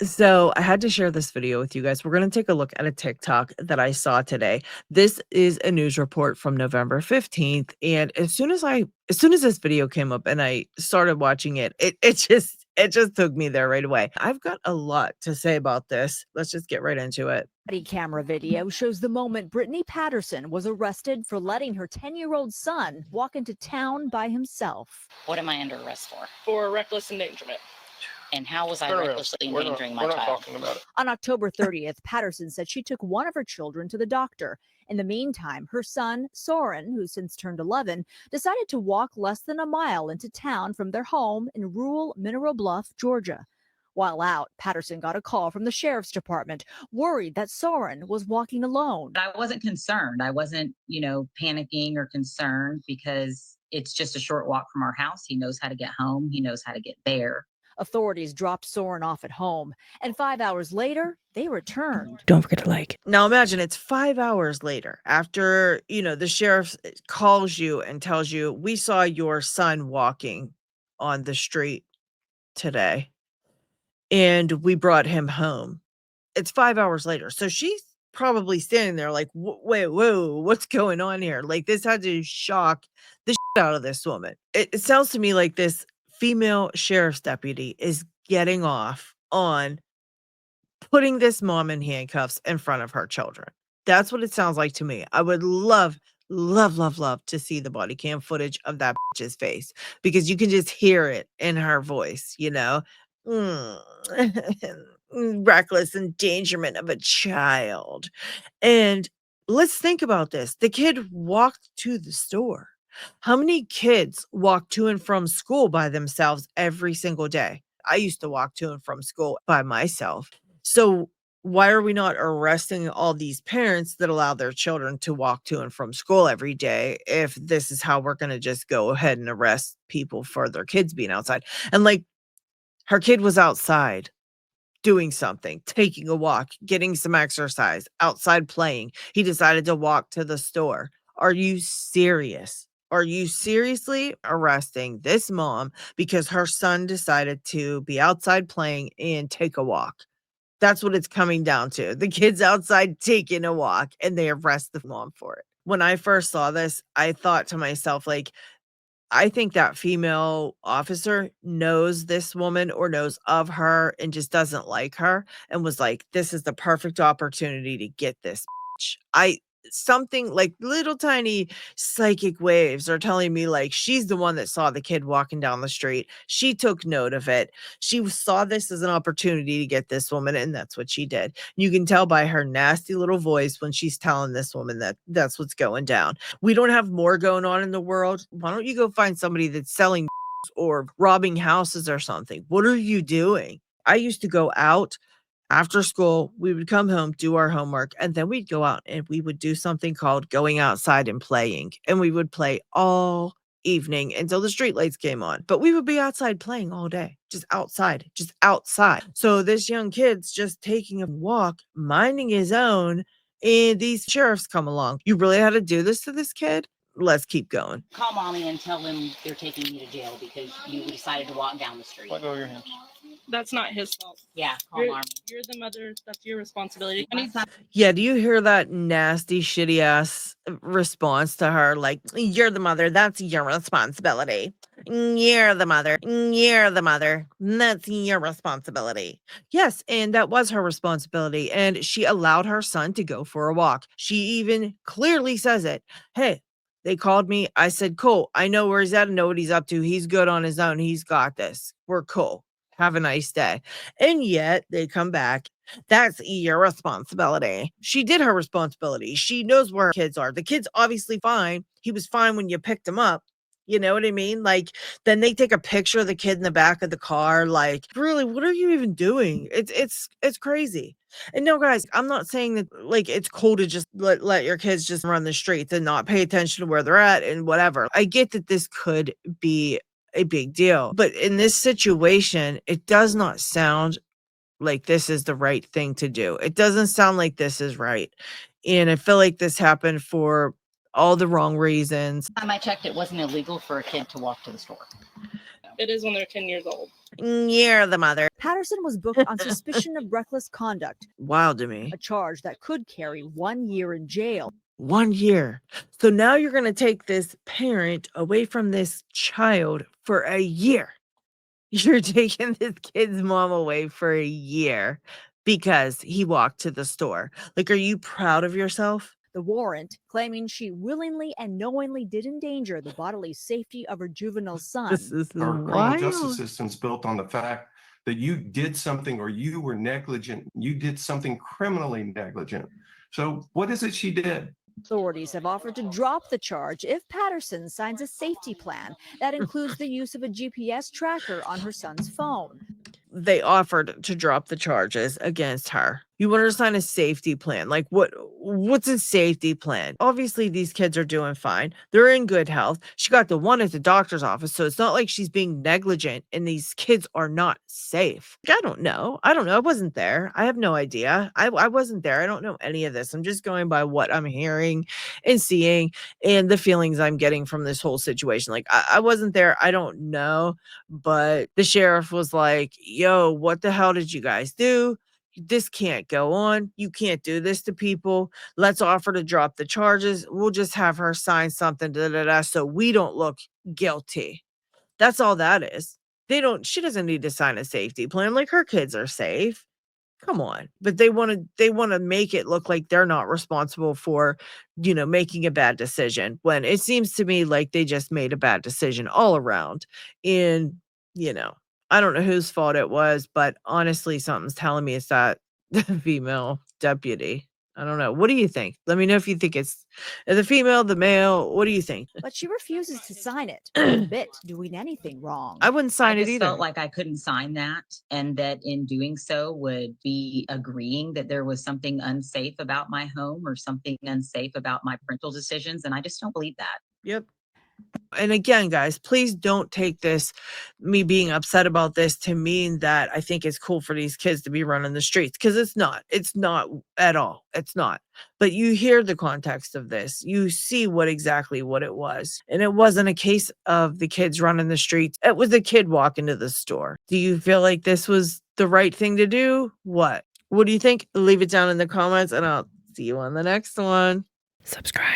So I had to share this video with you guys. We're going to take a look at a TikTok that I saw today. This is a news report from November 15th. And as soon as this video came up and I started watching it, it just took me there right away. I've got a lot to say about this. Let's just get right into it. Body camera video shows the moment Brittany Patterson was arrested for letting her 10-year-old son walk into town by himself. What am I under arrest for? For reckless endangerment. And how was I recklessly endangering my child? child? We're not talking about it. On October 30th, Patterson said she took one of her children to the doctor. In the meantime, her son, Soren, who since turned 11, decided to walk less than a mile into town from their home in rural Mineral Bluff, Georgia. While out, Patterson got a call from the sheriff's department, worried that Soren was walking alone. I wasn't concerned. I wasn't, panicking or concerned because it's just a short walk from our house. He knows how to get home. He knows how to get there. Authorities dropped Soren off at home, and 5 hours later, they returned. Don't forget to like. Now imagine it's 5 hours later after, the sheriff calls you and tells you, "We saw your son walking on the street today and we brought him home." It's 5 hours later. So she's probably standing there like, Wait, whoa, what's going on here?" Like, this had to shock the shit out of this woman. It sounds to me like this female sheriff's deputy is getting off on putting this mom in handcuffs in front of her children. That's what it sounds like to me. I would love, love, love, love to see the body cam footage of that bitch's face, because you can just hear it in her voice, Mm. Reckless endangerment of a child. And let's think about this. The kid walked to the store. How many kids walk to and from school by themselves every single day? I used to walk to and from school by myself. So why are we not arresting all these parents that allow their children to walk to and from school every day if this is how we're going to just go ahead and arrest people for their kids being outside? And like, her kid was outside doing something, taking a walk, getting some exercise, outside playing. He decided to walk to the store. Are you serious? Are you seriously arresting this mom because her son decided to be outside playing and take a walk? That's what it's coming down to. The kid's outside taking a walk and they arrest the mom for it. When I first saw this, I thought to myself, like, I think that female officer knows this woman or knows of her and just doesn't like her and was like, "This is the perfect opportunity to get this bitch." Something like little tiny psychic waves are telling me like she's the one that saw the kid walking down the street. She took note of it. She saw this as an opportunity to get this woman, and that's what she did. You can tell by her nasty little voice when she's telling this woman that that's what's going down. We don't have more going on in the world. Why don't you go find somebody that's selling or robbing houses or something? What are you doing? I used to go out after school. We would come home, do our homework, and then we'd go out and we would do something called going outside and playing. And we would play all evening until the streetlights came on. But we would be outside playing all day, just outside, just outside. So this young kid's just taking a walk, minding his own, and these sheriffs come along. You really had to do this to this kid? Let's keep going. Call mommy and tell them they're taking you to jail because you decided to walk down the street. Let go of your hands. That's not his fault. Yeah, call mommy. You're the mother. That's your responsibility. Yeah, do you hear that nasty, shitty ass response to her? Like, "You're the mother. That's your responsibility. You're the mother. You're the mother. That's your responsibility." Yes, and that was her responsibility. And she allowed her son to go for a walk. She even clearly says it. "Hey, they called me. I said, cool. I know where he's at. I know what he's up to. He's good on his own. He's got this. We're cool. Have a nice day." And yet they come back. "That's your responsibility." She did her responsibility. She knows where her kids are. The kid's obviously fine. He was fine when you picked him up. You know what I mean? Like, then they take a picture of the kid in the back of the car. Like, really, what are you even doing? It's crazy. And no, guys, I'm not saying that like it's cool to just let your kids just run the streets and not pay attention to where they're at and whatever. I get that this could be a big deal, but in this situation, it does not sound like this is the right thing to do. It doesn't sound like this is right. And I feel like this happened for all the wrong reasons. Last time I checked, it wasn't illegal for a kid to walk to the store. It is when they're 10 years old. You're the mother. Patterson was booked on suspicion of reckless conduct, Wild to me. a charge that could carry 1 year in jail. 1 year. So now you're going to take this parent away from this child for a year. You're taking this kid's mom away for a year because he walked to the store. Like, are you proud of yourself? The warrant claiming she willingly and knowingly did endanger the bodily safety of her juvenile son. This is Our criminal justice wild. system is built on the fact that you did something or you were negligent. You did something criminally negligent. So what is it she did? Authorities have offered to drop the charge if Patterson signs a safety plan that includes the use of a GPS tracker on her son's phone. They offered to drop the charges against her. You want her to sign a safety plan. Like, what's a safety plan? Obviously, these kids are doing fine. They're in good health. She got the one at the doctor's office, so it's not like she's being negligent and these kids are not safe. I don't know. I wasn't there. I have no idea. I wasn't there. I don't know any of this. I'm just going by what I'm hearing and seeing and the feelings I'm getting from this whole situation. Like, I wasn't there. I don't know. But the sheriff was like, yo, what the hell did you guys do? This can't go on. You can't do this to people. Let's offer to drop the charges. We'll just have her sign something, so we don't look guilty. That's all that is. She doesn't need to sign a safety plan. Like, her kids are safe. Come on. But they want to make it look like they're not responsible for, making a bad decision, when it seems to me like they just made a bad decision all around. And, I don't know whose fault it was, but honestly, something's telling me it's that the female deputy. I don't know. What do you think? Let me know if you think it's the female, the male. What do you think? But she refuses to sign it to admit doing anything wrong. I wouldn't I sign it just either. felt like I couldn't sign that, and that in doing so would be agreeing that there was something unsafe about my home or something unsafe about my parental decisions. And I just don't believe that. Yep. And again, guys, please don't take me being upset about this to mean that I think it's cool for these kids to be running the streets, because it's not at all. It's not. But you hear the context of this, you see what it was. And it wasn't a case of the kids running the streets. It was a kid walking to the store. Do you feel like this was the right thing to do? What do you think? Leave it down in the comments and I'll see you on the next one. Subscribe.